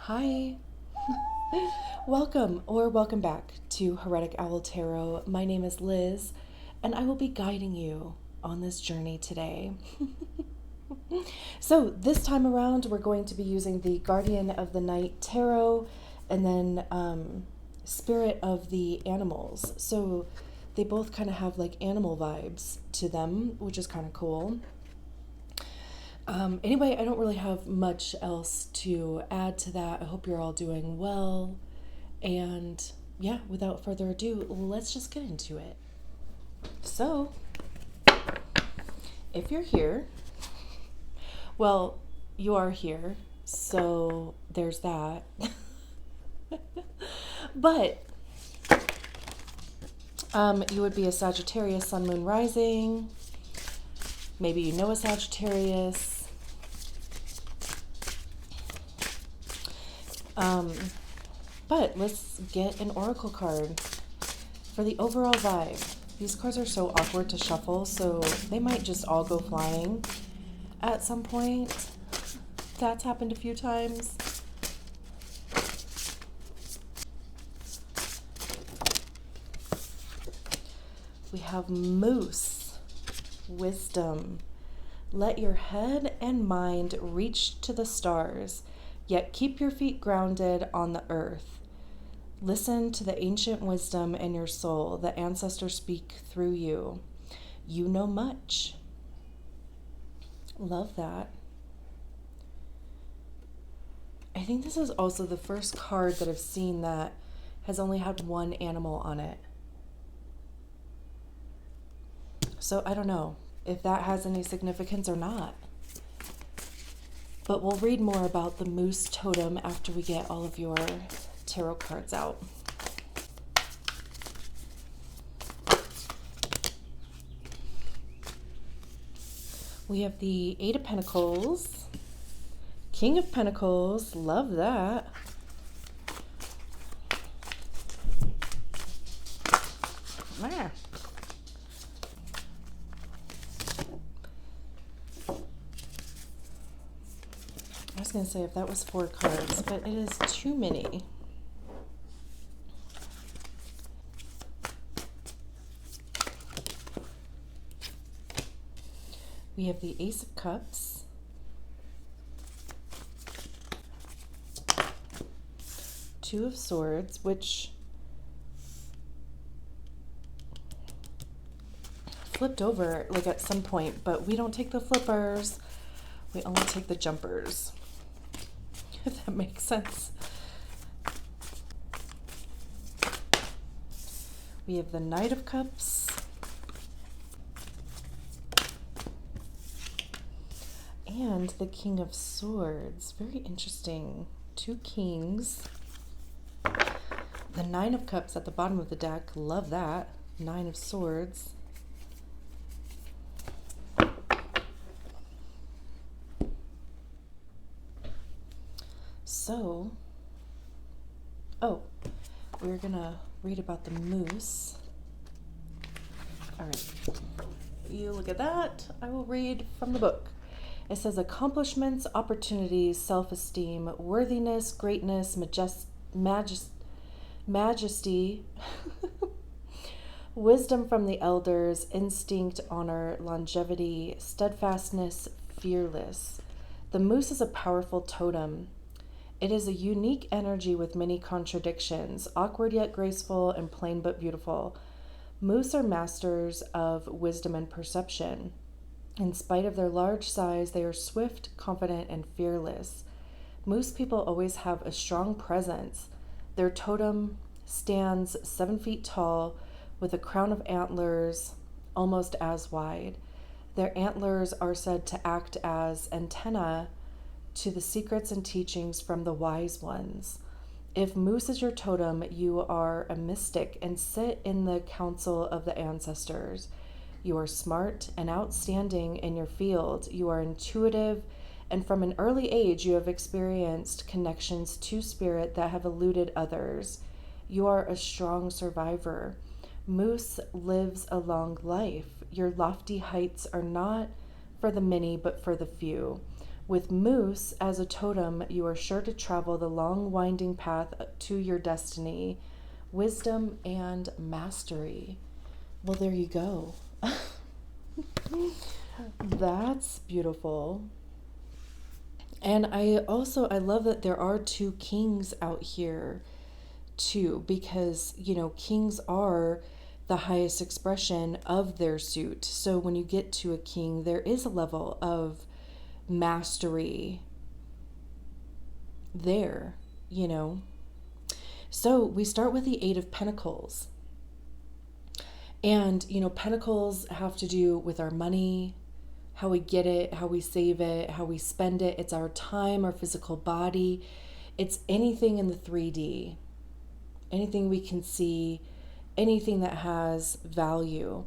Hi, welcome back to Heretic Owl Tarot. My name is Liz, and I will be guiding you on this journey today. So this time around, we're going to be using the Guardian of the Night Tarot, and then Spirit of the Animals. So they both kind of have like animal vibes to them, which is kind of cool. Anyway, I don't really have much else to add to that. I hope you're all doing well. And yeah, without further ado, let's just get into it. So, if you're here, well, you are here. So there's that. But you would be a Sagittarius, Sun, Moon, Rising. Maybe you know a Sagittarius. But let's get an oracle card for the overall vibe. These cards are so awkward to shuffle, so they might just all go flying at some point. That's happened a few times. We have Moose, Wisdom. Let your head and mind reach to the stars, yet keep your feet grounded on the earth. Listen to the ancient wisdom in your soul. The ancestors speak through you. You know much. Love that. I think this is also the first card that I've seen that has only had one animal on it. So I don't know if that has any significance or not. But we'll read more about the moose totem after we get all of your tarot cards out. We have the Eight of Pentacles, King of Pentacles, love that. There. I was going to say if that was 4 cards, but it is too many. We have the Ace of Cups, Two of Swords, which flipped over like at some point, but we don't take the flippers, we only take the jumpers, if that makes sense. We have the Knight of Cups, and the King of Swords. Very interesting. 2 kings. The Nine of Cups at the bottom of the deck. Love that. 9 of Swords. So, we're gonna read about the moose. All right. You look at that. I will read from the book. It says accomplishments, opportunities, self-esteem, worthiness, greatness, majesty, wisdom from the elders, instinct, honor, longevity, steadfastness, fearless. The moose is a powerful totem. It is a unique energy with many contradictions, awkward yet graceful, and plain but beautiful. Moose are masters of wisdom and perception. In spite of their large size, they are swift, confident, and fearless. Moose people always have a strong presence. Their totem stands 7 feet tall with a crown of antlers almost as wide. Their antlers are said to act as antennae to the secrets and teachings from the wise ones. If moose is your totem, you are a mystic and sit in the council of the ancestors. You are smart and outstanding in your field. You are intuitive, and from an early age you have experienced connections to spirit that have eluded others. You are a strong survivor. Moose lives a long life. Your lofty heights are not for the many, but for the few. With moose as a totem, you are sure to travel the long, winding path to your destiny, wisdom and mastery. Well, there you go. That's beautiful. And I love that there are two kings out here too, because, kings are the highest expression of their suit. So when you get to a king, there is a level of mastery there, So we start with the Eight of Pentacles. And, pentacles have to do with our money, how we get it, how we save it, how we spend it. It's our time, our physical body. It's anything in the 3D, anything we can see, anything that has value.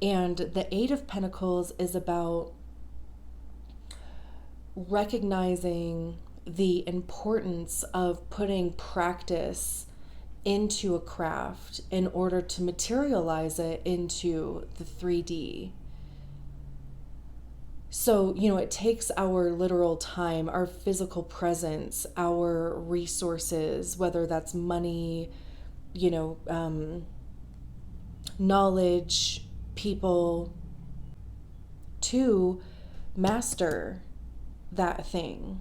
And the Eight of Pentacles is about recognizing the importance of putting practice into a craft in order to materialize it into the 3D. So, it takes our literal time, our physical presence, our resources, whether that's money, knowledge, people, to master that thing.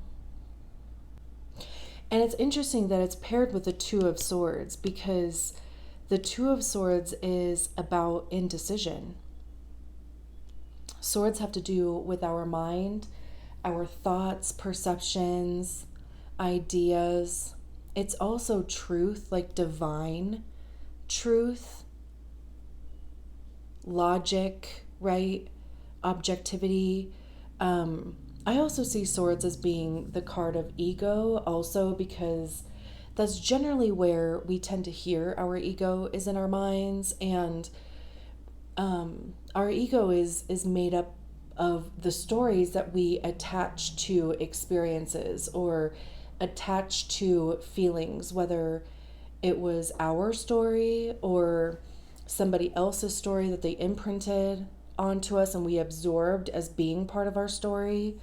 And it's interesting that it's paired with the Two of Swords, because the Two of Swords is about indecision. Swords have to do with our mind, our thoughts, perceptions, ideas. It's also truth, like divine truth, logic, right? Objectivity. I also see swords as being the card of ego also, because that's generally where we tend to hear our ego is in our minds. And our ego is made up of the stories that we attach to experiences or attach to feelings, whether it was our story or somebody else's story that they imprinted onto us and we absorbed as being part of our story.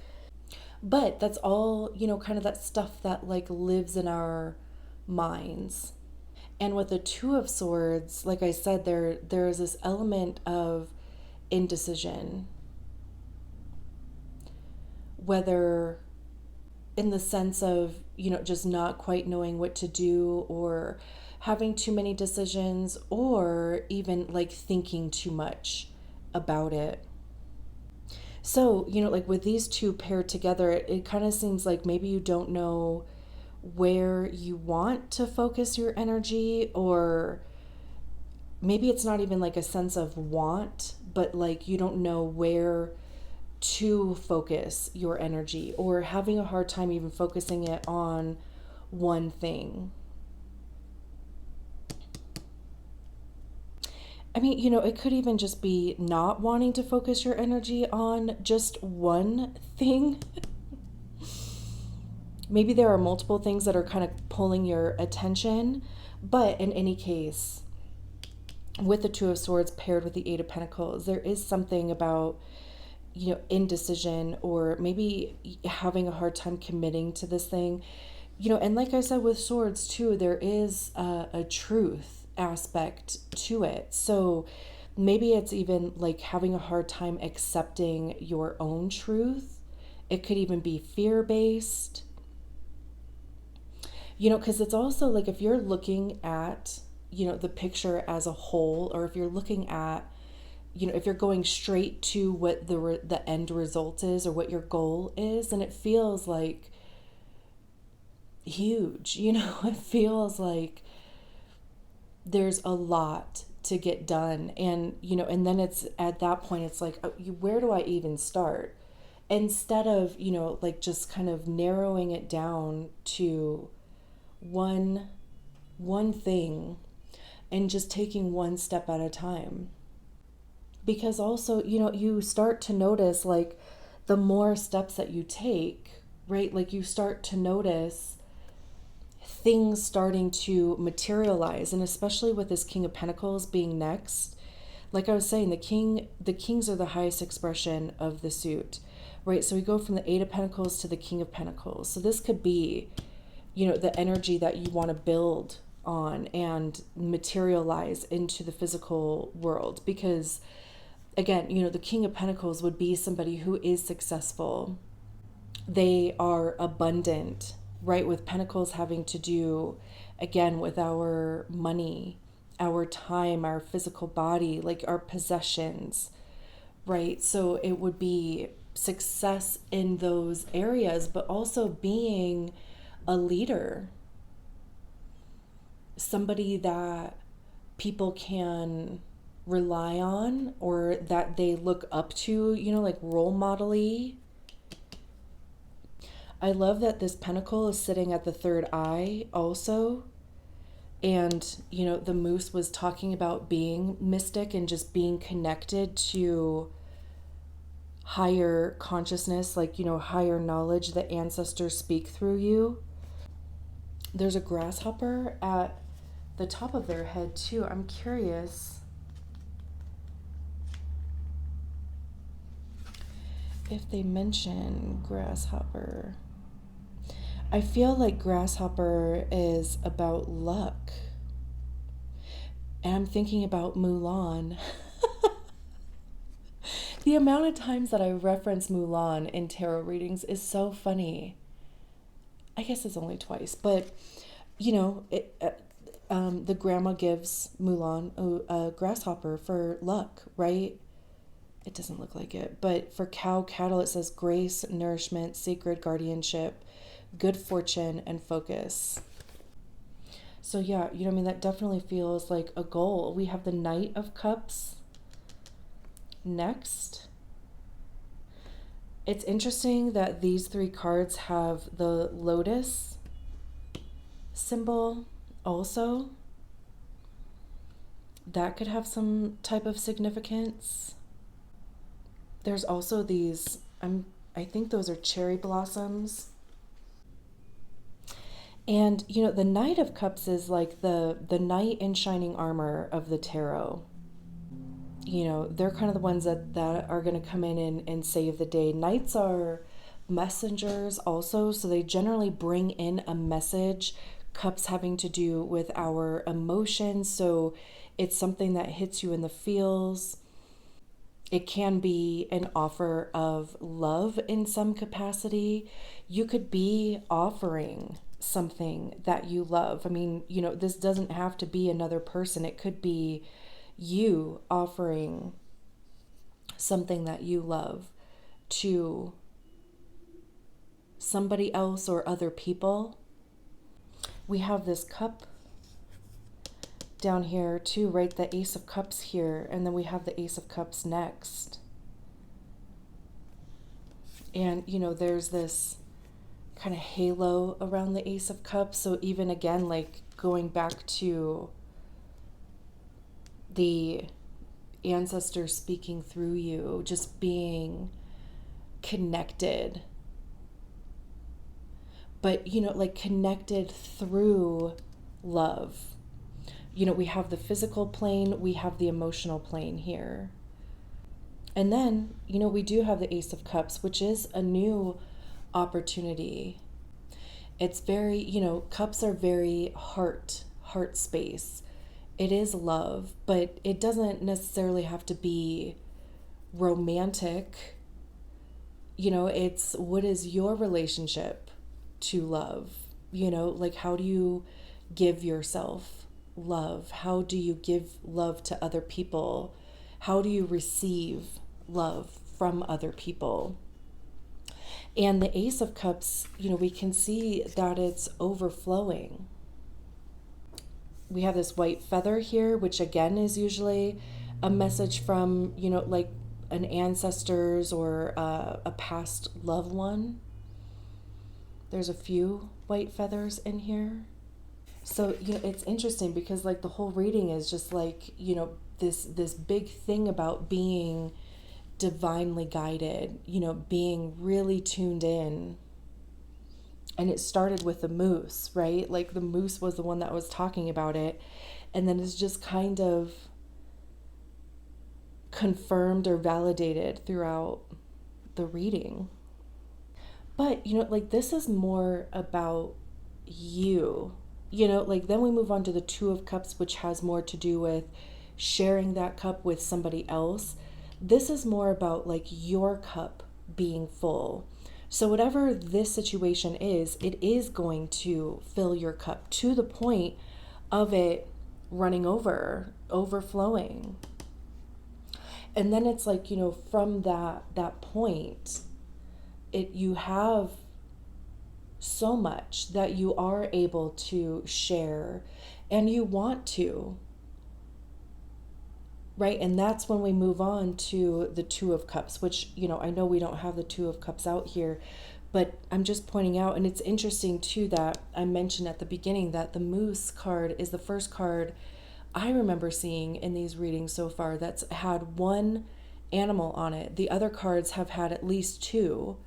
But that's all, kind of that stuff that like lives in our minds. And with the Two of Swords, like I said, there is this element of indecision, whether in the sense of, just not quite knowing what to do, or having too many decisions, or even like thinking too much about it. So, like with these two paired together, it kind of seems like maybe you don't know where you want to focus your energy, or maybe it's not even like a sense of want, but like you don't know where to focus your energy, or having a hard time even focusing it on one thing. I mean, it could even just be not wanting to focus your energy on just one thing. Maybe there are multiple things that are kind of pulling your attention, but in any case, with the Two of Swords paired with the Eight of Pentacles, there is something about, indecision, or maybe having a hard time committing to this thing. And like I said, with swords too, there is a truth aspect to it. So maybe it's even like having a hard time accepting your own truth. It could even be fear-based. Because it's also like if you're looking at, the picture as a whole, or if you're looking at, if you're going straight to what the end result is, or what your goal is, and it feels like huge, it feels like there's a lot to get done. And, and then it's at that point, it's like, where do I even start? Instead of, like just kind of narrowing it down to one thing and just taking one step at a time. Because also, you start to notice like the more steps that you take, right? Like you start to notice things starting to materialize. And especially with this King of Pentacles being next, like I was saying, the kings are the highest expression of the suit. right? So we go from the Eight of Pentacles to the King of Pentacles. So this could be, the energy that you want to build on and materialize into the physical world. Because again, the King of Pentacles would be somebody who is successful. They are abundant, right? With Pentacles having to do, again, with our money, our time, our physical body, like our possessions, right? So it would be success in those areas, but also being a leader, somebody that people can rely on or that they look up to, like role model-y. I love that this pentacle is sitting at the third eye also. And, the moose was talking about being mystic and just being connected to higher consciousness, like, higher knowledge that ancestors speak through you. There's a grasshopper at the top of their head too. I'm curious if they mention grasshopper. I feel like grasshopper is about luck. And I'm thinking about Mulan. The amount of times that I reference Mulan in tarot readings is so funny. I guess it's only twice, but the grandma gives Mulan a grasshopper for luck, right? It doesn't look like it, but for cattle, it says grace, nourishment, sacred guardianship, good fortune, and focus. So yeah, that definitely feels like a goal. We have the Knight of Cups next. It's interesting that these three cards have the lotus symbol also. That could have some type of significance. There's also these, I think those are cherry blossoms. And, the Knight of Cups is like the knight in shining armor of the tarot. They're kind of the ones that are going to come in and save the day. Knights are messengers also, so they generally bring in a message. Cups having to do with our emotions, so it's something that hits you in the feels. It can be an offer of love in some capacity. You could be offering something that you love. I mean, this doesn't have to be another person. It could be you offering something that you love to somebody else or other people. We have this cup down here too, right? The Ace of Cups here, and then we have the Ace of Cups next. And, there's this kind of halo around the Ace of Cups. So even again, like going back to the ancestors speaking through you, just being connected. But, like connected through love. We have the physical plane, we have the emotional plane here. And then, we do have the Ace of Cups, which is a new opportunity. It's very, cups are very heart space. It is love, but it doesn't necessarily have to be romantic. It's what is your relationship to love? Like how do you give yourself love? How do you give love to other people? How do you receive love from other people? And the Ace of Cups, we can see that it's overflowing. We have this white feather here, which again is usually a message from, like an ancestors or a past loved one. There's a few white feathers in here. So, it's interesting because like the whole reading is just like, this big thing about being divinely guided, being really tuned in. And it started with the moose, right? Like the moose was the one that was talking about it. And then it's just kind of confirmed or validated throughout the reading. But, like this is more about you. Like then we move on to the Two of Cups, which has more to do with sharing that cup with somebody else. This is more about like your cup being full. So, whatever this situation is, it is going to fill your cup to the point of it running over, overflowing. And then it's like, from that point, you have so much that you are able to share and you want to, right? And that's when we move on to the Two of Cups, which, I know we don't have the Two of Cups out here, but I'm just pointing out, and it's interesting too that I mentioned at the beginning that the Moose card is the first card I remember seeing in these readings so far that's had one animal on it. The other cards have had at least two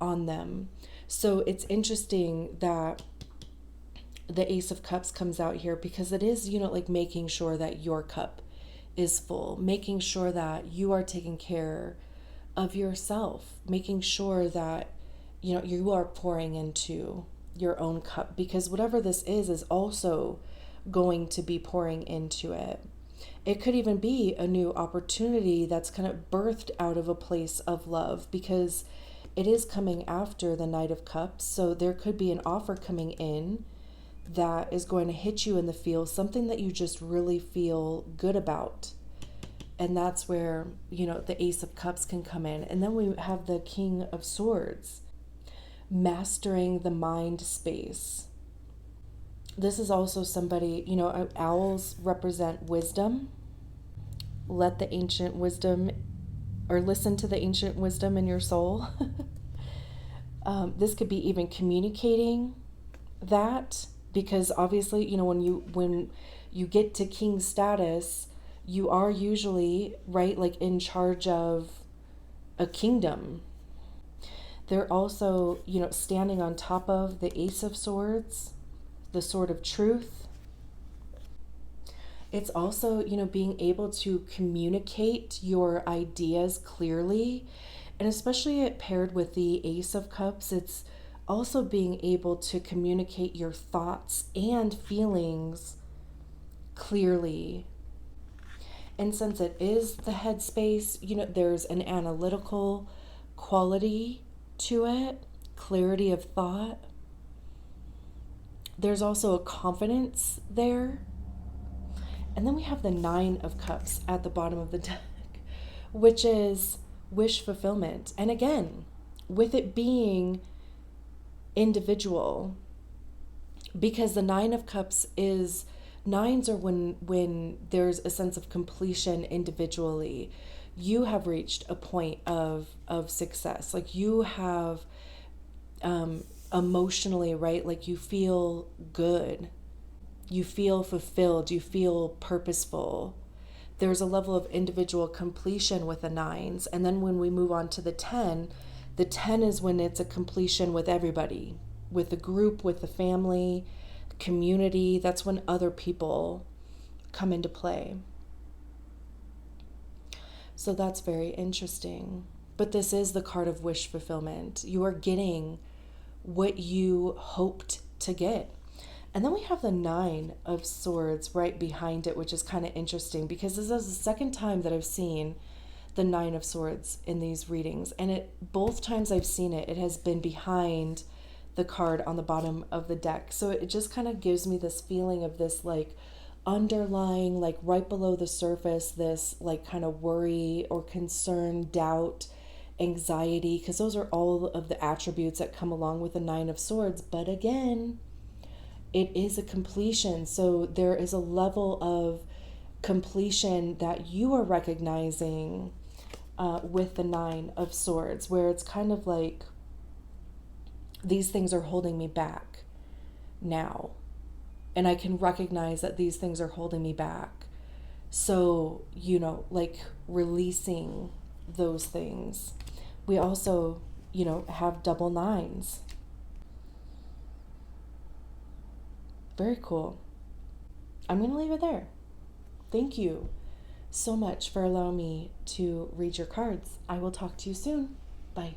on them. So it's interesting that the Ace of Cups comes out here because it is, like making sure that your cup is full, making sure that you are taking care of yourself, making sure that, you are pouring into your own cup, because whatever this is also going to be pouring into it. It could even be a new opportunity that's kind of birthed out of a place of love, because it is coming after the Knight of Cups. So there could be an offer coming in that is going to hit you in the feels, something that you just really feel good about. And that's where, the Ace of Cups can come in. And then we have the King of Swords, mastering the mind space. This is also somebody, owls represent wisdom. Let the ancient wisdom, or listen to the ancient wisdom in your soul. This could be even communicating that, because obviously, when you get to king status, you are usually, right, like in charge of a kingdom. They're also, standing on top of the Ace of Swords, the Sword of Truth. It's also, being able to communicate your ideas clearly. And especially paired with the Ace of Cups, it's also being able to communicate your thoughts and feelings clearly. And since it is the headspace, there's an analytical quality to it, clarity of thought. There's also a confidence there. And then we have the Nine of Cups at the bottom of the deck, which is wish fulfillment. And again, with it being individual, because the Nine of Cups is, nines are when there's a sense of completion individually. You have reached a point of success. Like you have emotionally, right? Like you feel good. You feel fulfilled. You feel purposeful. There's a level of individual completion with the nines. And then when we move on to the 10 is when it's a completion with everybody, with the group, with the family, community. That's when other people come into play. So that's very interesting. But this is the card of wish fulfillment. You are getting what you hoped to get. And then we have the Nine of Swords right behind it, which is kind of interesting because this is the second time that I've seen the Nine of Swords in these readings. And both times I've seen it, it has been behind the card on the bottom of the deck. So it just kind of gives me this feeling of this like underlying, like right below the surface, this like kind of worry or concern, doubt, anxiety, because those are all of the attributes that come along with the Nine of Swords. But again, it is a completion. So there is a level of completion that you are recognizing with the Nine of Swords, where it's kind of like these things are holding me back now. And I can recognize that these things are holding me back. So, like releasing those things. We also, have double nines. Very cool. I'm going to leave it there. Thank you so much for allowing me to read your cards. I will talk to you soon. Bye.